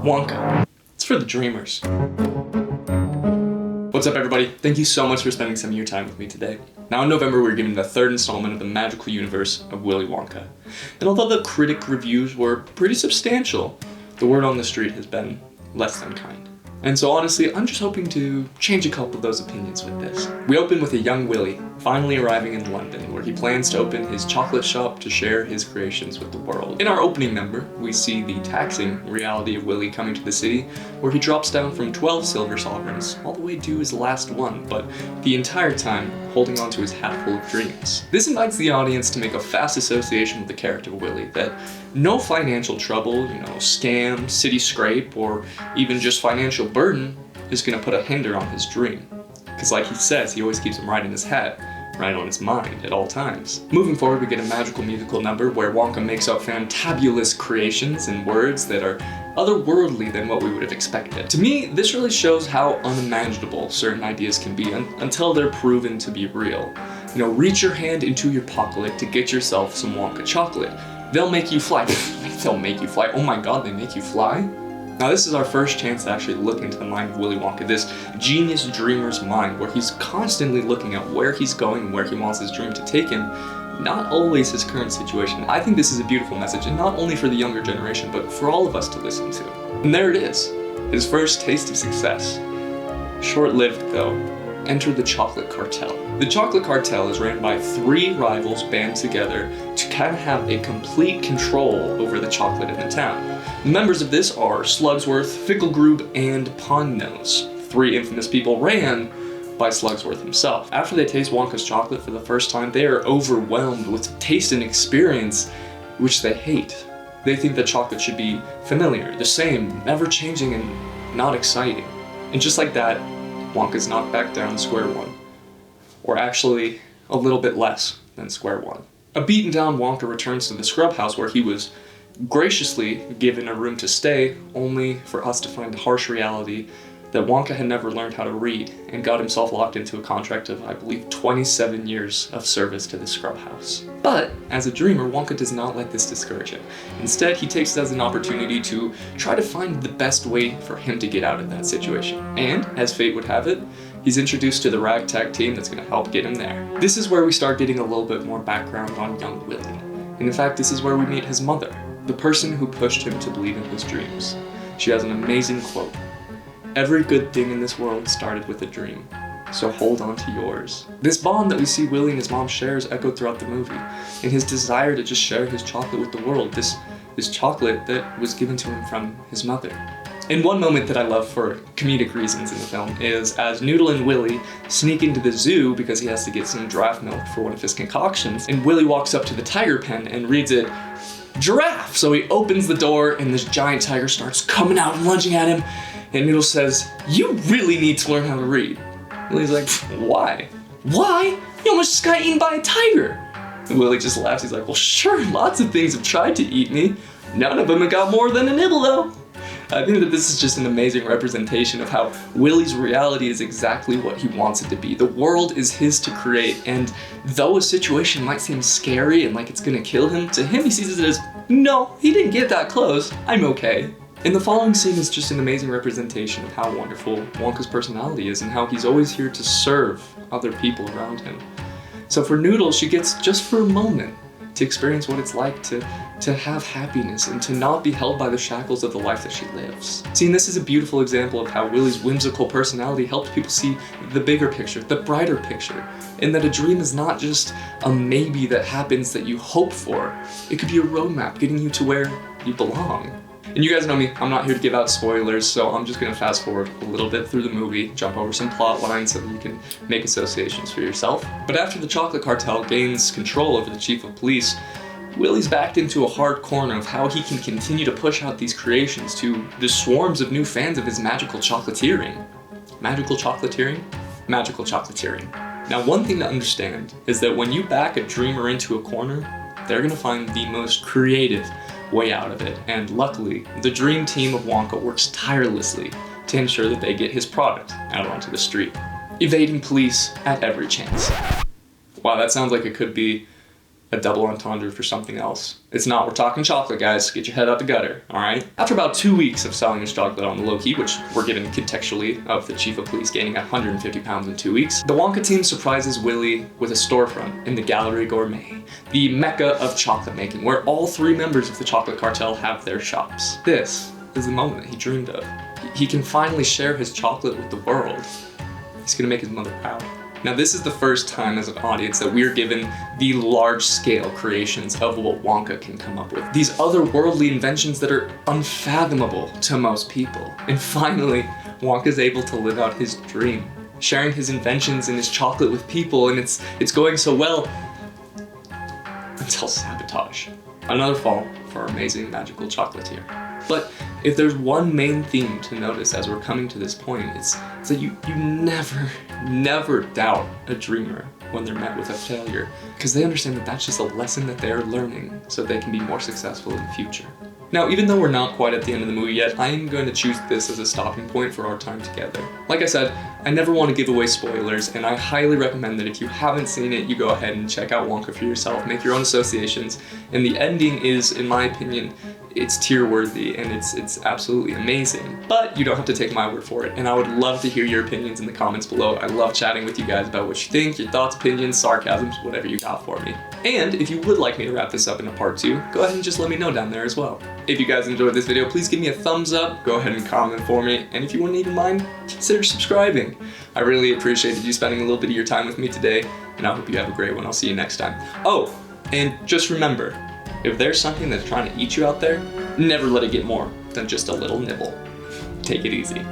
Wonka. It's for the dreamers. What's up, everybody? Thank you so much for spending some of your time with me today. Now in November, we're given the third installment of the magical universe of Willy Wonka. And although the critic reviews were pretty substantial, the word on the street has been less than kind. And so honestly, I'm just hoping to change a couple of those opinions with this. We open with a young Willy finally arriving in London, where he plans to open his chocolate shop to share his creations with the world. In our opening number, we see the taxing reality of Willy coming to the city, where he drops down from 12 silver sovereigns all the way to his last one, but the entire time holding on to his hat full of dreams. This invites the audience to make a fast association with the character of Willy, that no financial trouble, scam, city scrape, or even just financial burden is gonna put a hinder on his dream. Because like he says, he always keeps him right in his head, right on his mind at all times. Moving forward, we get a magical musical number where Wonka makes up fantabulous creations and words that are otherworldly than what we would have expected. To me, this really shows how unimaginable certain ideas can be until they're proven to be real. Reach your hand into your pocket to get yourself some Wonka chocolate. They'll make you fly. They'll make you fly. Oh my god, they make you fly? Now this is our first chance to actually look into the mind of Willy Wonka, this genius dreamer's mind, where he's constantly looking at where he's going and where he wants his dream to take him, not always his current situation. I think this is a beautiful message, and not only for the younger generation, but for all of us to listen to. And there it is, his first taste of success. Short-lived though. Enter the chocolate cartel. The chocolate cartel is ran by 3 rivals band together to kind of have a complete control over the chocolate in the town. The members of this are Slugsworth, Ficklegrube, and Pond-Nose, 3 infamous people ran by Slugsworth himself. After they taste Wonka's chocolate for the first time, they are overwhelmed with taste and experience which they hate. They think that chocolate should be familiar, the same, never changing, and not exciting. And just like that, Wonka's knocked back down to square one. Or actually, a little bit less than square one. A beaten down Wonka returns to the scrub house where he was graciously given a room to stay, only for us to find the harsh reality that Wonka had never learned how to read and got himself locked into a contract of, I believe, 27 years of service to the scrub house. But, as a dreamer, Wonka does not let this discourage him. Instead, he takes it as an opportunity to try to find the best way for him to get out of that situation. And, as fate would have it, he's introduced to the ragtag team that's going to help get him there. This is where we start getting a little bit more background on young Willy. And in fact, this is where we meet his mother, the person who pushed him to believe in his dreams. She has an amazing quote. "Every good thing in this world started with a dream, so hold on to yours." This bond that we see Willy and his mom share is echoed throughout the movie, and his desire to just share his chocolate with the world, this chocolate that was given to him from his mother. And one moment that I love for comedic reasons in the film is as Noodle and Willy sneak into the zoo because he has to get some draft milk for one of his concoctions, and Willy walks up to the tiger pen and reads it, "Giraffe!" So he opens the door and this giant tiger starts coming out and lunging at him, and Noodle says, "You really need to learn how to read." Willy's like, "Why?" "Why? You almost just got eaten by a tiger." And Willy just laughs. He's like, "Well, sure, lots of things have tried to eat me. None of them have got more than a nibble, though." I think that this is just an amazing representation of how Willy's reality is exactly what he wants it to be. The world is his to create, and though a situation might seem scary and like it's gonna kill him, to him he sees it as, no, he didn't get that close, I'm okay. And the following scene is just an amazing representation of how wonderful Wonka's personality is and how he's always here to serve other people around him. So for Noodle, she gets, just for a moment, to experience what it's like to have happiness and to not be held by the shackles of the life that she lives. See, and this is a beautiful example of how Willy's whimsical personality helps people see the bigger picture, the brighter picture, and that a dream is not just a maybe that happens that you hope for. It could be a roadmap getting you to where you belong. And you guys know me, I'm not here to give out spoilers, so I'm just gonna fast forward a little bit through the movie, jump over some plot lines so that you can make associations for yourself. But after the chocolate cartel gains control over the chief of police, Willy's backed into a hard corner of how he can continue to push out these creations to the swarms of new fans of his magical chocolatiering. Magical chocolatiering? Magical chocolatiering. Now, one thing to understand is that when you back a dreamer into a corner, they're gonna find the most creative way out of it, and luckily, the dream team of Wonka works tirelessly to ensure that they get his product out onto the street, evading police at every chance. Wow, that sounds like it could be a double entendre for something else. It's not. We're talking chocolate, guys. Get your head out the gutter, all right? After about 2 weeks of selling his chocolate on the low-key, which we're given contextually of the chief of police gaining 150 pounds in 2 weeks, the Wonka team surprises Willy with a storefront in the Gallery Gourmet, the mecca of chocolate making, where all 3 members of the chocolate cartel have their shops. This is the moment that he dreamed of. He can finally share his chocolate with the world. He's gonna make his mother proud. Now, this is the first time as an audience that we're given the large-scale creations of what Wonka can come up with. These otherworldly inventions that are unfathomable to most people. And finally, Wonka's able to live out his dream, sharing his inventions and his chocolate with people, and it's going so well until sabotage. Another fall for our amazing magical chocolatier. But if there's one main theme to notice as we're coming to this point, it's that you never doubt a dreamer when they're met with a failure, because they understand that that's just a lesson that they're learning so they can be more successful in the future. Now, even though we're not quite at the end of the movie yet, I am going to choose this as a stopping point for our time together. Like I said, I never want to give away spoilers, and I highly recommend that if you haven't seen it, you go ahead and check out Wonka for yourself, make your own associations, and the ending is, in my opinion, it's tier-worthy, and it's absolutely amazing. But you don't have to take my word for it, and I would love to hear your opinions in the comments below. I love chatting with you guys about what you think, your thoughts, opinions, sarcasms, whatever you got for me. And if you would like me to wrap this up in a part 2, go ahead and just let me know down there as well. If you guys enjoyed this video, please give me a thumbs up, go ahead and comment for me, and if you wouldn't even mind, consider subscribing. I really appreciated you spending a little bit of your time with me today, and I hope you have a great one. I'll see you next time. Oh, and just remember, if there's something that's trying to eat you out there, never let it get more than just a little nibble. Take it easy.